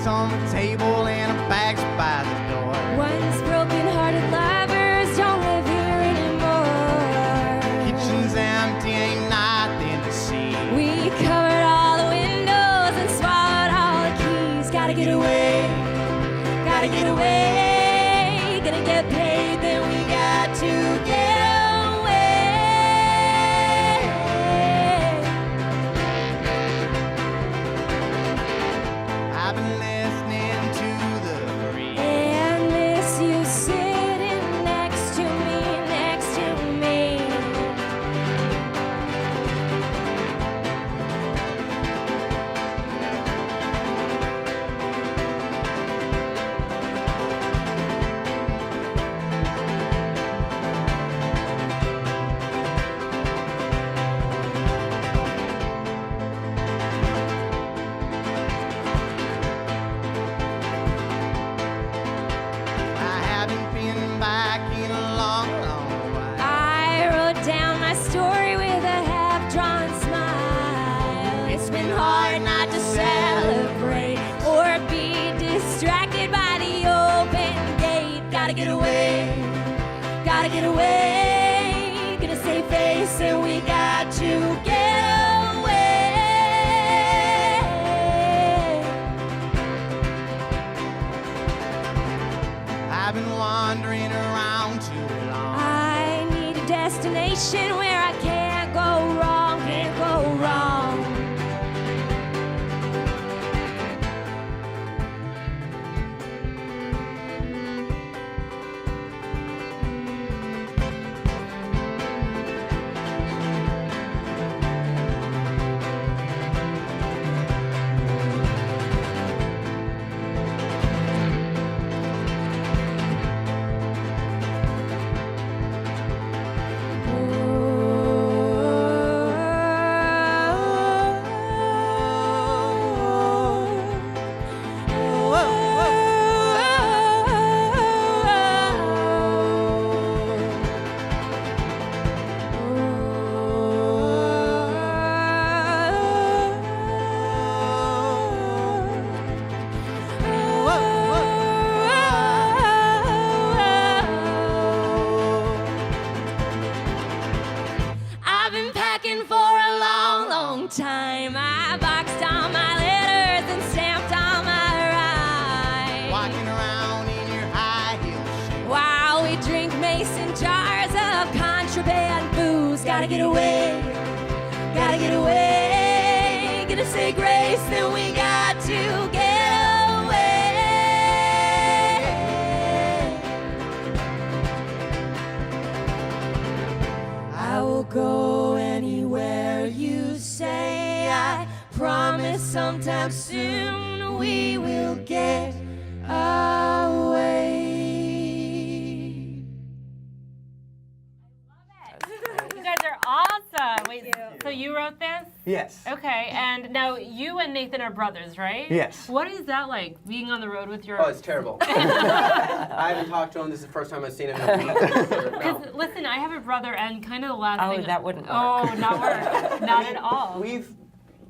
On the table and a bag's by the door.
Once broken-hearted lovers don't live here anymore.
Kitchen's empty, ain't nothing to see.
We covered all the windows and swallowed all the keys. Gotta get away, gotta get away. Gonna get paid, then we got to get away.
I've been listening to the breeze
and miss you sitting next to me, next to me.
I haven't been back in a long, long while.
I wrote down my story with a half-drawn smile. It's been hard not to celebrate or be distracted by the open gate. Gotta get away, gotta get away. Gonna save face and we got to get away.
I've been wandering around too long.
I need a destination where I can't go wrong, can't go wrong. sometime soon we will get away.
You guys are awesome. Wait, so you wrote this?
Yes.
Okay, and now you and Nathan are brothers, right?
Yes.
What is that like, being on the road with your...
Oh, it's terrible. I haven't talked to him. This is the first time I've seen him in a week.
Because, listen, I have a brother, and kind of the last thing...
that wouldn't work.
Oh, not work. Not at all.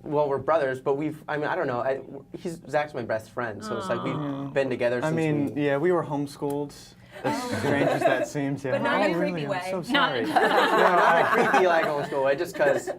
Well, we're brothers, but I don't know. Zach's my best friend, so it's like we've been together since
we were homeschooled. As strange as that seems, yeah.
But not in a creepy
really?
way.
I'm so sorry.
No, not a creepy like homeschool way, just because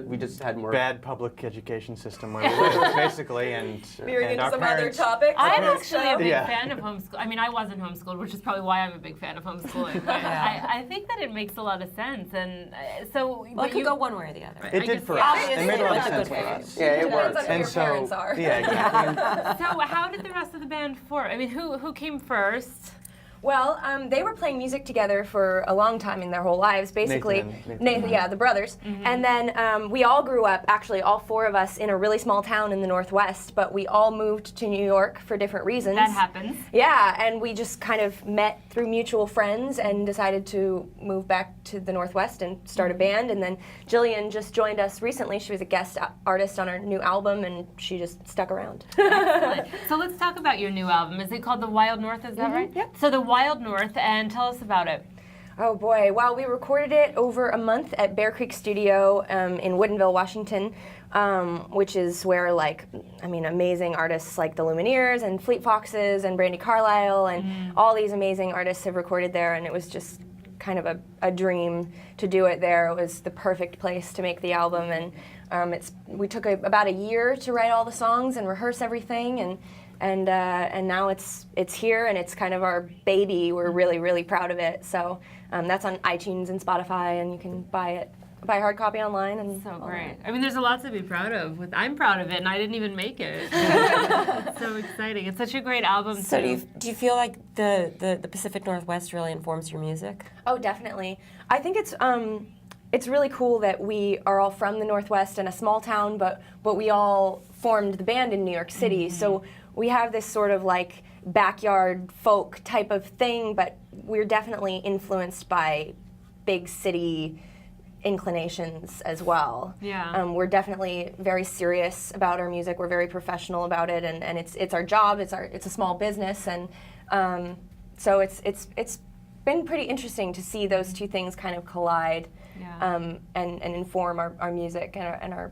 we just had more
bad public education system where we lived, basically, and
veering into
our
some
parents,
other topics.
I'm actually a big fan of homeschool. I mean, I wasn't homeschooled, which is probably why I'm a big fan of homeschooling. But I think that it makes a lot of sense, and so.
Well, it could go one way or the other.
It did for us. It made a lot of sense for us.
Yeah, it works.
And your parents are.
Yeah, exactly.
So how did the rest of the band form? I mean, who came first?
Well, they were playing music together for a long time in their whole lives, basically.
Nathan.
Yeah, the brothers. And then we all grew up, actually, all four of us, in a really small town in the Northwest, but we all moved to New York for different reasons.
That happens.
Yeah, and we just kind of met through mutual friends and decided to move back to the Northwest and start a band. And then Jillian just joined us recently. She was a guest artist on our new album, and she just stuck around.
Excellent. So let's talk about your new album. Is it called The Wild North? Is that right?
Yep.
So The Wild North, and tell us about it.
Oh boy, well, we recorded it over a month at Bear Creek Studio in Woodinville, Washington, which is where, amazing artists like the Lumineers and Fleet Foxes and Brandi Carlile and all these amazing artists have recorded there, and it was just kind of a dream to do it there. It was the perfect place to make the album, and we took about a year to write all the songs and rehearse everything, and now it's here, and it's kind of our baby. We're really, really proud of it. So that's on iTunes and Spotify, and you can buy a hard copy online. And
so great. I mean, there's a lot to be proud of. I'm proud of it, and I didn't even make it. It's so exciting. It's such a great album.
So do you feel like the Pacific Northwest really informs your music?
Oh, definitely. I think it's really cool that we are all from the Northwest in a small town, but we all formed the band in New York City. So we have this sort of like backyard folk type of thing, but we're definitely influenced by big city inclinations as well.
Yeah.
We're definitely very serious about our music. We're very professional about it, and it's our job. It's a small business, and so it's been pretty interesting to see those two things kind of collide, and inform our music and our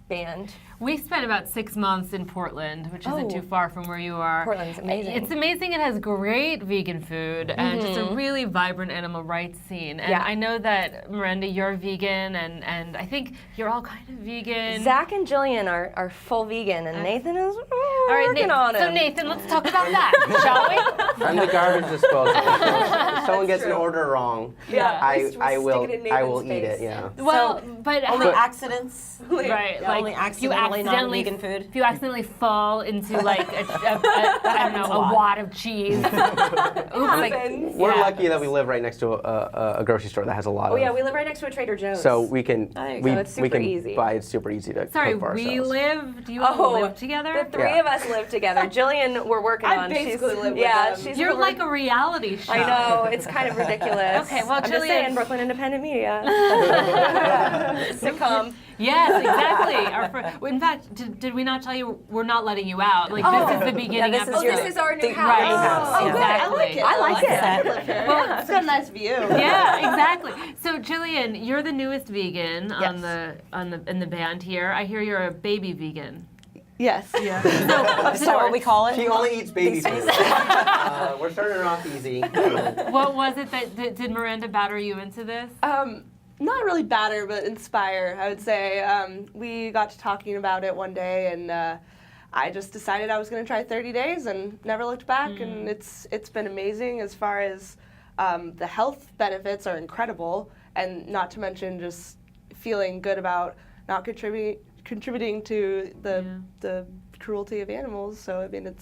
band.
We spent about 6 months in Portland, which isn't too far from where you are.
Portland's amazing.
It's amazing. It has great vegan food and just a really vibrant animal rights scene. And I know that, Miranda, you're vegan, and I think you're all kind of vegan.
Zach and Jillian are full vegan, and Nathan is working on it.
So Nathan, let's talk about that, shall we?
I'm the garbage disposal. If someone gets an order wrong, I will eat it. Yeah.
Well, but
only accidents.
Right.
Yeah, only accidentally non-vegan food.
If you accidentally fall into like a wad of cheese.
We're lucky that we live right next to a grocery store that has a lot of.
Oh yeah, we live right next to a Trader Joe's.
So we can
it's super easy.
buy. It's super easy to
Sorry,
cook for ourselves.
do you all live together?
The three of us live together. Jillian, we're working on.
Basically live with them.
She's
You're like a reality show.
I know, it's kind of ridiculous.
Okay, well,
I'm just
Jillian,
saying, Brooklyn Independent Media. Sitcom.
Yes, exactly. In fact, did we not tell you we're not letting you out? Like this is the beginning episode.
This is our new house.
Right.
Oh,
Exactly.
good. I like it.
Well,
It's got a nice view.
Yeah, exactly. So, Jillian, you're the newest vegan in the band here. I hear you're a baby vegan.
Yes.
Yeah.
Is that what we call it?
She only eats baby food. We're starting her off easy.
What was it that did Miranda batter you into this?
Not really batter, but inspire, I would say. We got to talking about it one day, and I just decided I was going to try 30 days and never looked back, and it's been amazing as far as the health benefits are incredible, and not to mention just feeling good about not contributing to the cruelty of animals. So I mean,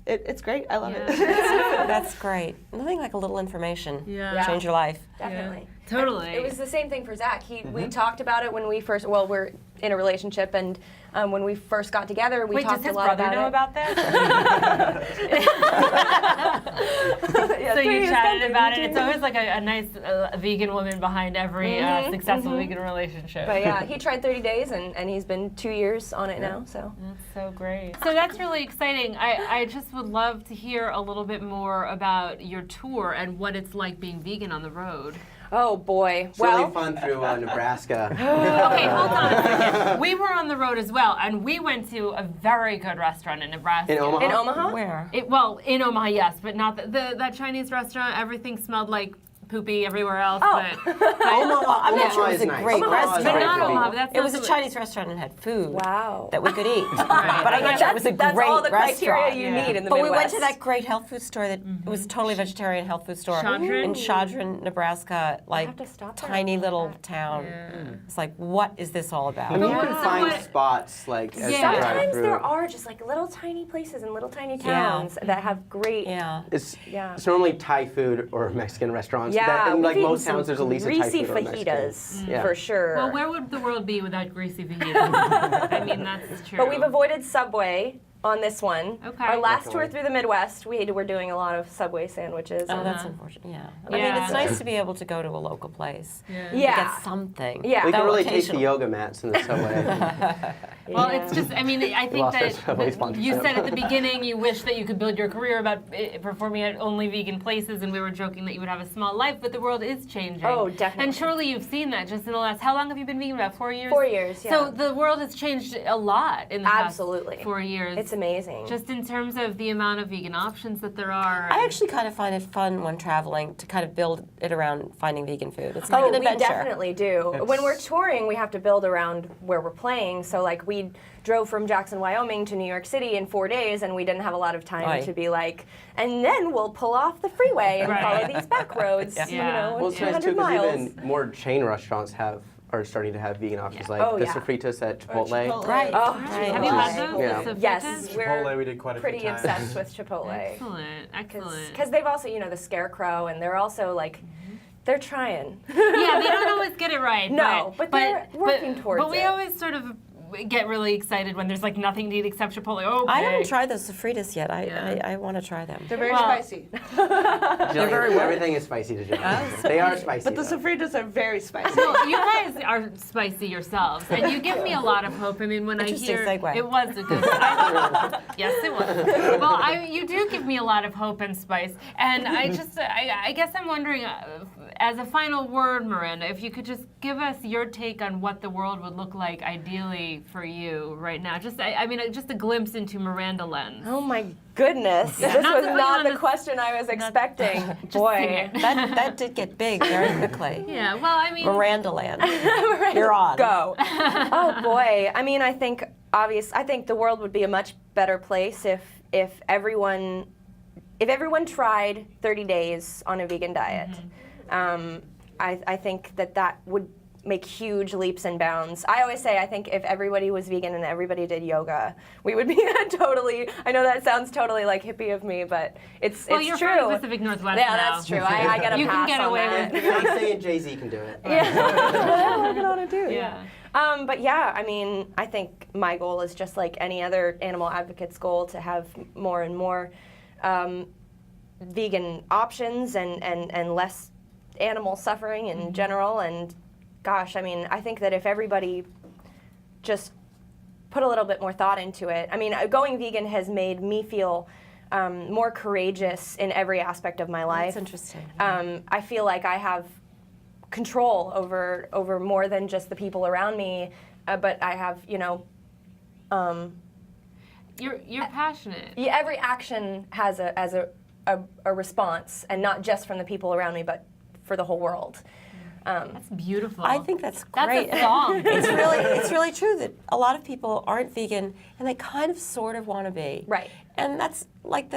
it's great. I love it.
That's great. Nothing like a little information. Change your life.
Definitely.
Totally.
It was the same thing for Zach. We talked about it when we first. Well, we're in a relationship, and when we first got together, we talked a lot about it.
Wait, does his brother know about this? So you chatted about it. It's always like a nice vegan woman behind every successful vegan relationship.
But yeah, he tried 30 days, and he's been 2 years on it now. So
that's so great. So that's really exciting. I just would love to hear a little bit more about your tour and what it's like being vegan on the road.
Oh boy.
It's really fun through Nebraska.
Okay, hold on a second. We were on the road as well, and we went to a very good restaurant in Nebraska.
In Omaha?
In Omaha?
Where?
In Omaha, yes, but not that Chinese restaurant. Everything smelled like poopy everywhere else.
Oh.
But
Omaha, I'm not sure it was a great restaurant.
But not Omaha. But
It was a Chinese restaurant and had food.
Wow.
That we could eat. But I'm not sure it was a great
That's all the criteria
restaurant.
you need in the
But
Midwest.
we went to that great health food store that it was a totally vegetarian health food store in Chadron, Nebraska, like
have to stop there.
tiny little town. It's like, what is this all about?
And you can find spots like as you drive
Sometimes
through.
there are just like little tiny places in little tiny towns that have great.
It's normally Thai food or Mexican restaurants.
Yeah,
In like
we've
most
eaten
towns, there's at least a Thai
greasy
food or a Mexican.
fajitas for sure.
Well, where would the world be without greasy fajitas? I mean, that's true.
But we've avoided Subway on this one.
Okay.
Our last tour through the Midwest, we were doing a lot of Subway sandwiches.
Oh, that's unfortunate. Yeah. I mean, it's nice to be able to go to a local place. To get something.
Yeah.
We can really taste the yoga mats in the Subway.
Well, it's just, I mean, I think that you said at the beginning you wish that you could build your career about performing at only vegan places, and we were joking that you would have a small life, but the world is changing.
Oh, definitely.
And surely you've seen that just in the last, how long have you been vegan? About 4 years?
4 years, yeah.
So the world has changed a lot in the past 4 years.
It's amazing.
Just in terms of the amount of vegan options that there are.
I actually kind of find it fun when traveling to kind of build it around finding vegan food. It's like an adventure.
We definitely do. When we're touring, we have to build around where we're playing. So like we drove from Jackson, Wyoming to New York City in 4 days, and we didn't have a lot of time to be like, and then we'll pull off the freeway and follow these back roads, you know,
Well, it's nice too
200 miles.
because even more chain restaurants are starting to have vegan options, like the sofritas at Chipotle.
Right.
Oh,
Have you had those?
Yeah.
The
Yes,
Chipotle, we did quite a few
pretty
times.
obsessed with Chipotle.
Excellent.
Because they've also, you know, the Scarecrow, and they're also like, they're trying.
Yeah, they don't always get it right.
No, but they're working towards
But we
it.
always sort of get really excited when there's like nothing to eat except Chipotle. Okay.
I haven't tried those sofritas yet. I want to try them.
They're very spicy.
Everything is spicy to Jill. They are spicy.
But the sofritas are very spicy.
Well, you guys are spicy yourselves, and you give me a lot of hope. I mean, when
Interesting
I hear
segue.
it was a good. Yes, it was. Well, you do give me a lot of hope and spice, and I guess I'm wondering, as a final word, Miranda, if you could just give us your take on what the world would look like ideally for you right now. Just, I mean, just a glimpse into Miranda Lens.
Oh my goodness.
Yeah.
This
Not
was
to put you
not
on
the
the-
question I was expecting. Boy.
That did get big very quickly.
Yeah, well, I mean...
Miranda Land. You're on.
Go. Oh boy. I mean, I think the world would be a much better place if everyone tried 30 days on a vegan diet. I think that would make huge leaps and bounds. I always say I think if everybody was vegan and everybody did yoga, we would be totally, I know that sounds totally like hippie of me, but it's
Well,
it's
you're
true.
from the Pacific Northwest
Yeah,
now.
that's true. I get a
You
pass
can get
on
away
that.
with
Beyonce and Jay-Z can do it.
Yeah, working on it too.
Yeah.
But yeah, I mean, I think my goal is just like any other animal advocate's goal to have more and more vegan options and less animal suffering in general. And gosh, I mean, I think that if everybody just put a little bit more thought into it, I mean, going vegan has made me feel more courageous in every aspect of my life.
That's interesting.
I feel like I have control over more than just the people around me, but I have, you know,
You're passionate.
yeah, every action has a response, and not just from the people around me, but for the whole world.
That's beautiful.
I think that's great.
That's a song.
It's really true that a lot of people aren't vegan and they kind of sort of want to be.
Right.
And that's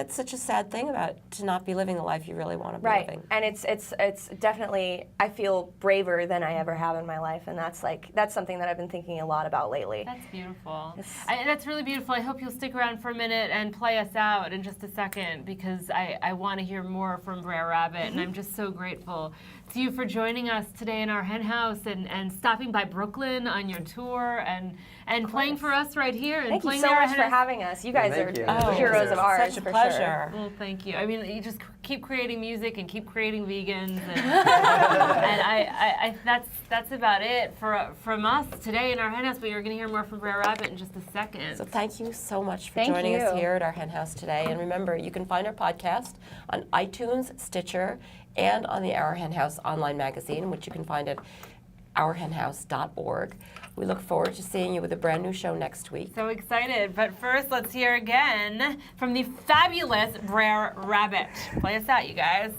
such a sad thing to not be living the life you really want to be living.
And it's definitely, I feel braver than I ever have in my life, and that's something that I've been thinking a lot about lately.
That's beautiful. That's really beautiful. I hope you'll stick around for a minute and play us out in just a second, because I want to hear more from Br'er Rabbit, and I'm just so grateful to you for joining us today in our hen house and stopping by Brooklyn on your tour and playing for us right here. And
Thank you
playing
so
our
much
hen
for
house.
having us. You guys are
Oh,
heroes of ours.
Such a
for
pleasure.
Sure.
Well, thank you. I mean, you just keep creating music and keep creating vegans, and, that's about it from us today in our hen house. But you're going to hear more from Br'er Rabbit in just a second.
So thank you so much for
Thank
joining us
you.
here at our hen house today. And remember, you can find our podcast on iTunes, Stitcher, and on the Our Hen House online magazine, which you can find at ourhenhouse.org. We look forward to seeing you with a brand new show next week.
So excited. But first, let's hear again from the fabulous Br'er Rabbit. Play us out, you guys.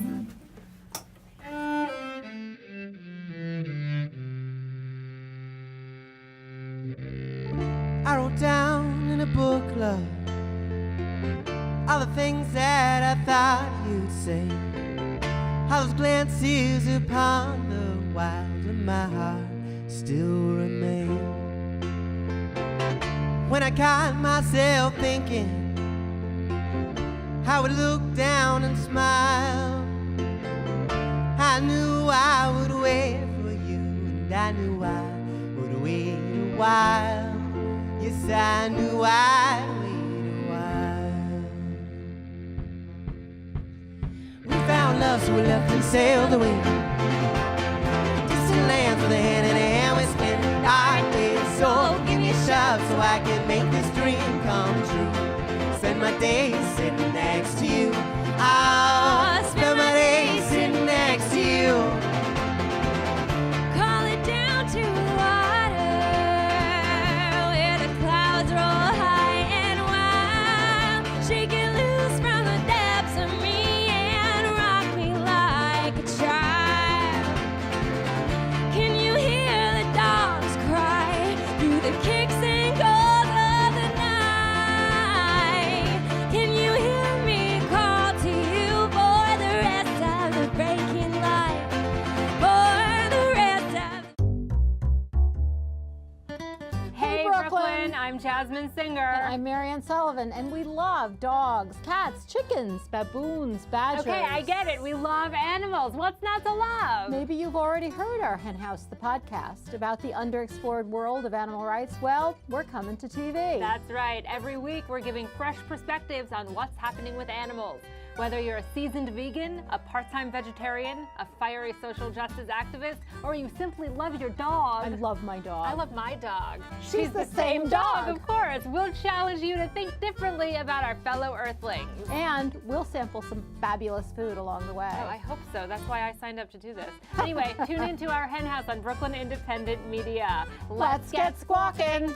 I wrote down in a book, love, all the things that I thought you'd say, how those glances upon the wild of my heart still remain. When I caught myself thinking how I would look down and smile, I knew I would wait for you, and I knew I would wait a while. Yes, I knew I'd wait a while. We found love, so we left and sailed away. Distant lands with a hand in hand, we spent our days. So give me a shot so I can make this dream come true. Spend my days sitting next to you. I'll spend my days sitting next to you.
Call it down to the water where the clouds roll high and wild. Shake it loose from the depths of me and rock me like a child. Can you hear the dogs cry through the kicks and goals of the night? Can you hear me call to you for the rest of the breaking light? For the rest of
Hey,
Brooklyn.
Brooklyn. I'm Jasmine Singer.
And I'm Marianne Sullivan, and we love dogs, cats, chickens, baboons, badgers.
Okay, I get it. We love animals. What's not to love?
Maybe you've already heard our Hen House, the podcast, about the underexplored world of animal rights. Well, we're coming to TV.
That's right. Every week we're giving fresh perspectives on what's happening with animals. Whether you're a seasoned vegan, a part-time vegetarian, a fiery social justice activist, or you simply love your dog.
I love my dog.
I love my dog.
She's the same dog.
Of course. We'll challenge you to think differently about our fellow earthlings.
And we'll sample some fabulous food along the way.
Oh, I hope so. That's why I signed up to do this. Anyway, tune into our Hen House on Brooklyn Independent Media.
Let's get squawking.